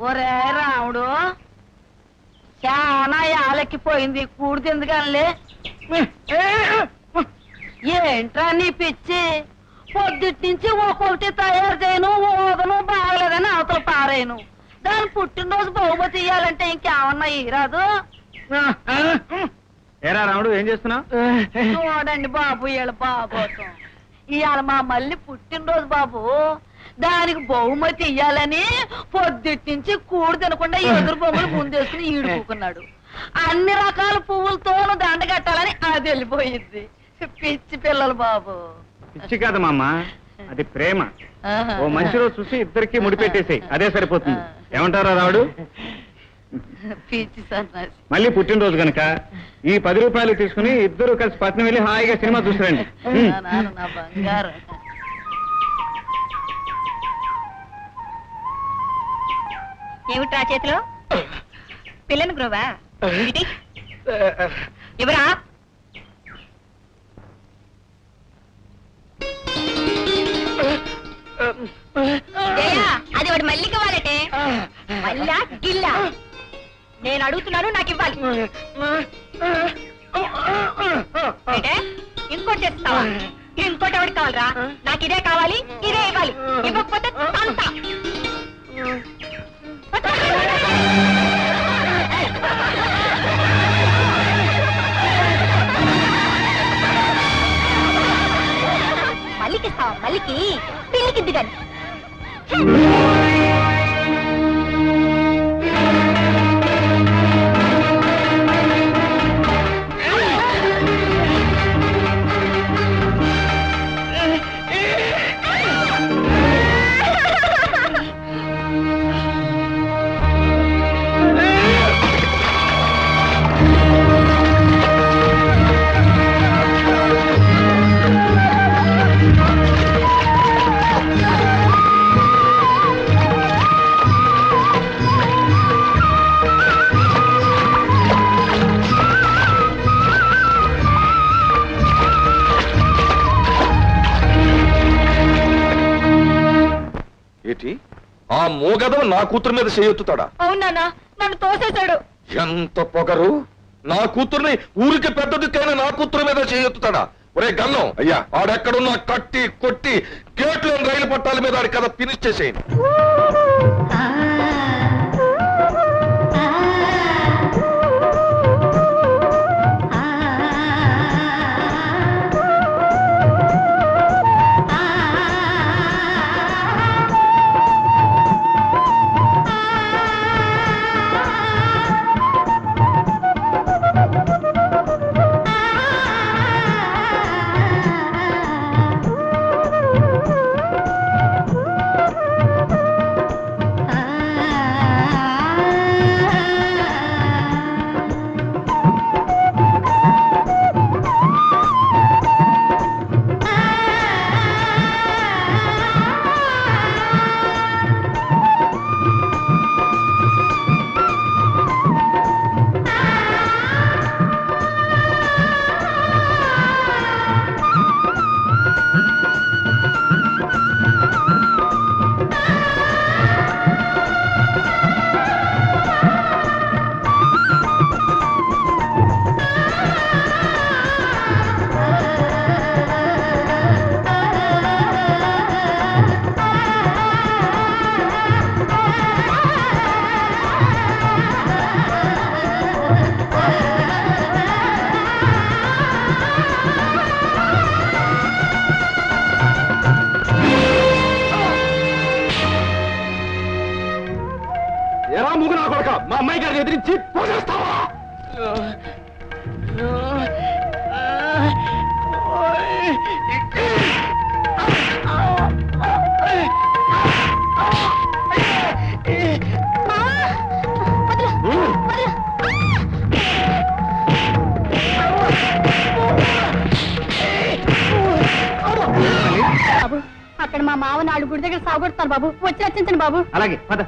ఒరే రాముడు, చాలా యాలెక్కిపోయింది, కూడి ఎందుకనిలే. ఏంట్రా నీ పిచ్చి? పొద్దుటి నుంచి ఒక్కొక్కటి తయారు చేయను, ఓదను, బాగలేదని అవతల పారేను. దాని పుట్టినరోజు బహుమతి ఇయ్యాలంటే ఇంకేమన్నా ఇరాదు. ఏరా రాముడు, ఏం చేస్తున్నావు? చూడండి బాబు, ఇవాళ బాబోసం ఇవాళ మా మళ్ళీ పుట్టినరోజు బాబు. దానికి బహుమతి ఇయ్యాలని పొద్దుటి నుంచి కూడు తినకుండా ఎదురు బొమ్మలు ముందేసుకుని ఈడుకున్నాడు. అన్ని రకాల పువ్వులతోనూ దండ కట్టాలని అది వెళ్ళిపోయింది. పిచ్చి పిల్లలు బాబు. పిచ్చి కాదు మామ, అది ప్రేమ. ఓ మంచి రోజు చూసి ఇద్దరికి ముడిపెట్టేసాయి, అదే సరిపోతుంది. ఏమంటారా రావుడు? పిచ్చి సన్నాసి. మళ్ళీ పుట్టినరోజు కనుక ఈ 10 రూపాయలు తీసుకుని ఇద్దరు కలిసి పట్నం వెళ్ళి హాయిగా సినిమా చూసిరండి. నా బంగారు. ఏమిట్రా చేతిలో? పిల్లని గ్రోవా? ఎవరా? అది వాడు మళ్ళీ కావాలటే. మళ్ళా గిల్లా? నేను అడుగుతున్నాను, నాకు ఇవ్వాలి. ఇంకోటి చేస్తావా? ఇంకోటి ఎవరికి కావాలరా? నాకు ఇదే కావాలి, ఇదే ఇవ్వాలి. ఇవ్వకపోతే అంతా. మల్లికి ఇస్తావా? మల్లికి పిల్లికిద్ది కానీ. ఆ మోగదం నా కూతురు మీద చేయొత్తుతాడా? అవునా, నన్ను తోసేశాడు. ఎంత పొగరు! నా కూతుర్ని ఊరికి పెద్దదికైనా నా కూతురు మీద చేయొత్తుతాడా? ఒరే గన్నం, అయ్యా ఆడెక్కడున్నా కట్టి కొట్టి గేట్లోని రైలు పట్టాల మీద ఆడి కథ ఫినిష్ చేసేయండి. మా అమ్మాయి గారిని ఎదిరించి పోసేస్తావా? బాబు, అక్కడ మా మావ 4 గుడి దగ్గర సాగుతాను బాబు, వచ్చి రచించండి బాబు. అలాగే పద.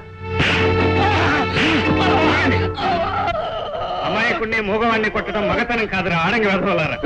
అమాయకుడిని మూగవాడిని కొట్టడం మగతనం కాదురా, ఆడంగి వెదవలారా.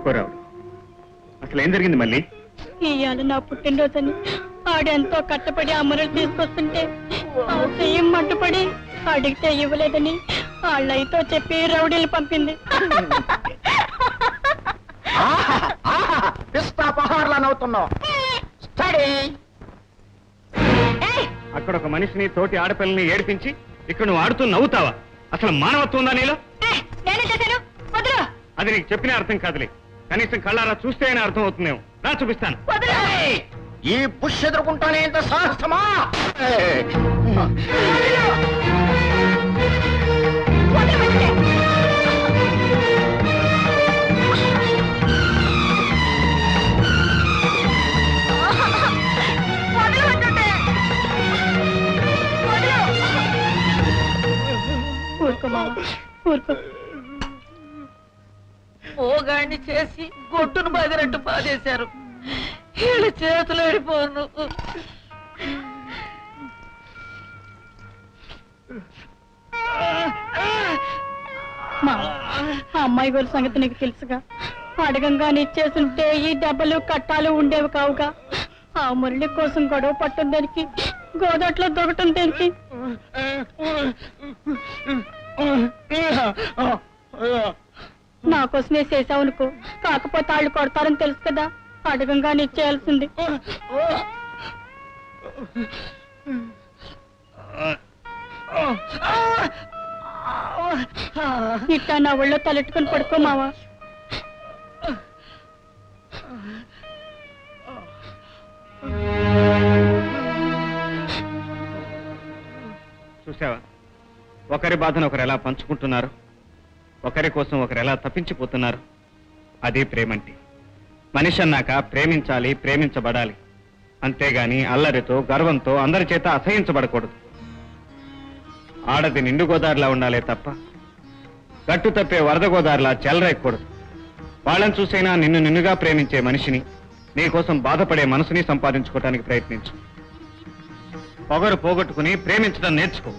ఊరుకోరావుడు. అసలు ఏం జరిగింది మళ్ళీ? ఇవాళ నా పుట్టినరోజని ఆడెంతో కట్టపడి అమ్మలు తీసుకొస్తుంటే ఆ చెయ్యం మంటపడి అడిగితే ఇవ్వలేదని వాళ్ళైతో చెప్పి రౌడీలు పంపింది. పిస్తాపహార్లనవుతున్నావు. స్టడీ. అక్కడ ఒక మనిషిని తోటి ఆడపిల్లని ఏడిపించి ఇక్కడ నువ్వు ఆడుతూ నవ్వుతావా? అసలు మానవత్వం ఉందా నీలో? నేను చేశాను, వదలు. అది నీకు చెప్పిన అర్థం కాదులే, కనీసం కళ్ళారా చూస్తే అయినా అర్థం అవుతుందేమో. రా చూపిస్తాను. ఈ పుష్ ఎదుర్కొంటానే ఇంత సాహసమా? ఊరుకో మామ, ఊరుకో. పోగాడిని చేసి గొడ్డును బాదినట్టు బాధేశారు. వీళ్ళ చేతులు ఆడిపోను. మామ, ఆ అమ్మాయి గారి సంగతి నీకు తెలుసుగా. అడగంగానే ఇచ్చేస్తుంటే ఈ దెబ్బలు కట్టాలు ఉండేవి కావుగా. ఆ మురళి కోసం గొడవ పట్టం దానికి, గోదట్లో దొరకటం దానికి. నా కోసమే చేసావనుకో, కాకపోతే వాళ్ళు కొడతారని తెలుసు కదా. అడగంగానే ఇచ్చేయాల్సింది. ఇట్టా నా ఒళ్ళో తలెట్టుకుని పడుకో మావా. చూసావా, ఒకరి బాధను ఒకరు ఎలా పంచుకుంటున్నారు, ఒకరి కోసం ఒకరు ఎలా తప్పించిపోతున్నారు. అదే ప్రేమంటే. మనిషి అన్నాక ప్రేమించాలి, ప్రేమించబడాలి. అంతేగాని అల్లరితో గర్వంతో అందరి చేత అసహించబడకూడదు. ఆడది నిండు గోదారిలా ఉండాలే తప్ప గట్టు తప్పే వరద గోదారిలా చెలరేయకూడదు. వాళ్ళని చూసైనా నిన్ను నిన్నుగా ప్రేమించే మనిషిని, నీకోసం బాధపడే మనసుని సంపాదించుకోవటానికి ప్రయత్నించు. పొగరు పోగొట్టుకుని ప్రేమించడం నేర్చుకో.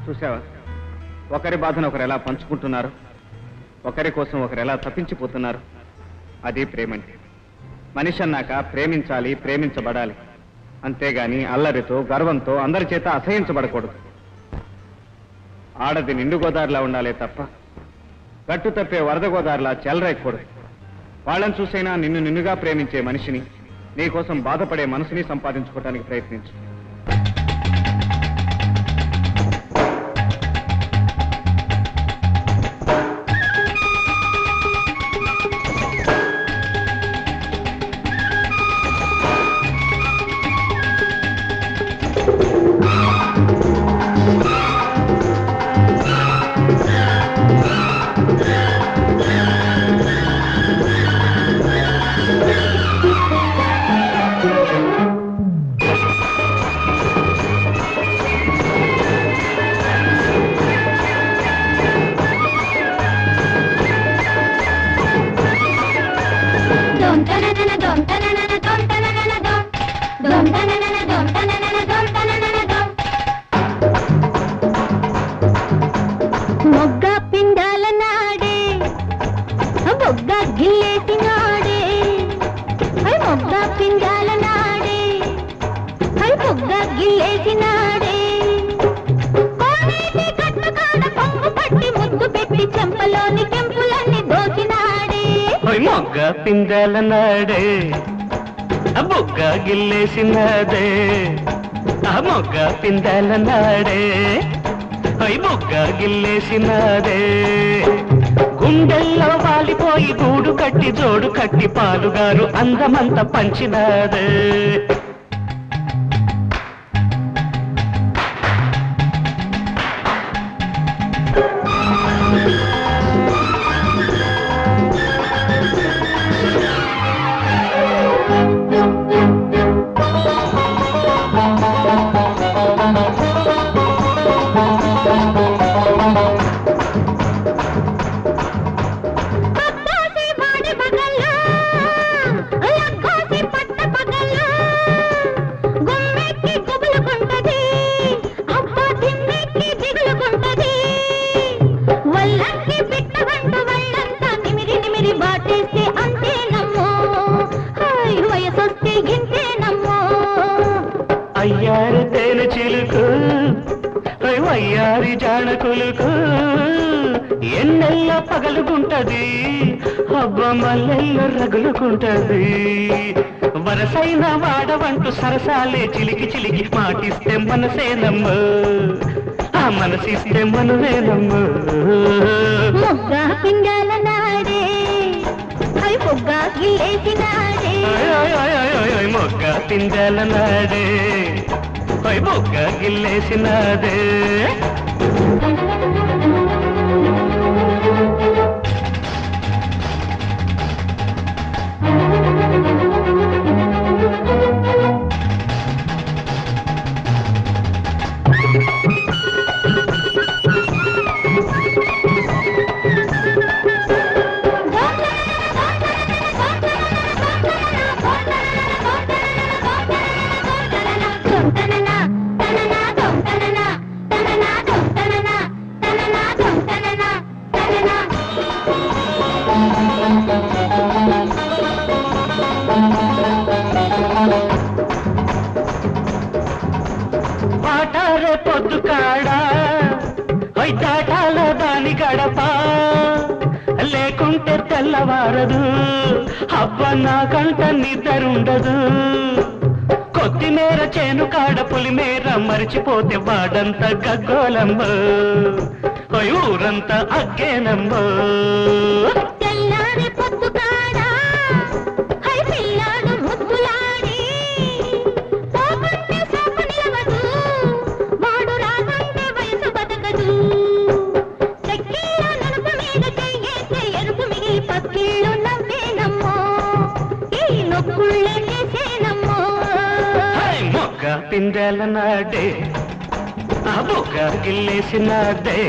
చూసావా, ఒకరి బాధను ఒకరు ఎలా పంచుకుంటున్నారు, ఒకరి కోసం ఒకరు ఎలా తప్పించిపోతున్నారు. అది ప్రేమంటే. మనిషి అన్నాక ప్రేమించాలి, ప్రేమించబడాలి. అంతేగాని అల్లరితో గర్వంతో అందరి చేత అసహించబడకూడదు. ఆడది నిండు గోదారిలా ఉండాలే తప్ప గట్టు తప్పే వరద గోదారిలా చెలరేయకూడదు. వాళ్ళని చూసైనా నిన్ను నిన్నుగా ప్రేమించే మనిషిని, నీకోసం బాధపడే మనసుని సంపాదించుకోవటానికి ప్రయత్నించు. మొగ్గ పిండాల నాడే బొగ్గ గిల్లేసినాడే, మొగ్గ పిండాల నాడే బొగ్గ గిల్లేసినాడే. కోనేటి గట్టు కాడ కొంగు పట్టి ముద్దు పెట్టి చెంపలోని కెంపులన్నీ దోచినాడే. మొగ్గ పిండాల నాడే బొగ్గ గిల్లేసినాడే, మొగ్గ పిండాల నాడే బొగ్గ గిల్లేసినాదే. గుండెల్లో వాలిపోయి గూడు కట్టి జోడు కట్టి పాలుగారు అందమంత పంచినాదే. వయ్యారి జానకులకు ఎన్నెల్ల పగలుకుంటది అబ్బ మల్లెల్లో రగులుకుంటది వరసైన వాడవంటూ సరసాలే చిలికి చిలికి మాటిస్తే మనసేనమ్మ ఆ మనసిస్తే మనవేనమ్మ మొగ్గ పింగళ నాడే అవి పొగ్గ గిల్లేసినాడే మొగ్గ పిందెల నాడే మొగ్గ గిల్లేసినాదే పాటారే పొద్దు కాడా దాటాల దాని గడప లేకుంటే తెల్లవారదు అబ్బ నాకంట నిద్రుండదు కొత్తిమీర చేను కాడ పులిమేర మరిచిపోతే వాడంత గగ్గోలమ్మ ఊరంతా అగ్గేనమ్మ తెల్లారి పొద్దు కాడా హై పిల్లాడు ముద్దులాడి పోకుంటే సోపు నిలవదు వాడు రాకుంటే వయసు బతకదు చెక్కీలో నలుపు మీద చెయ్యేస్తే ఎరుపు మిగిలి పక్కిళ్ళు నవ్వేనమ్మో ఈ నొక్కుళ్ళే చేసేనమ్మో మొగ్గ పిందెల నాడే ఆ బొగ్గ గిల్లేసినాడే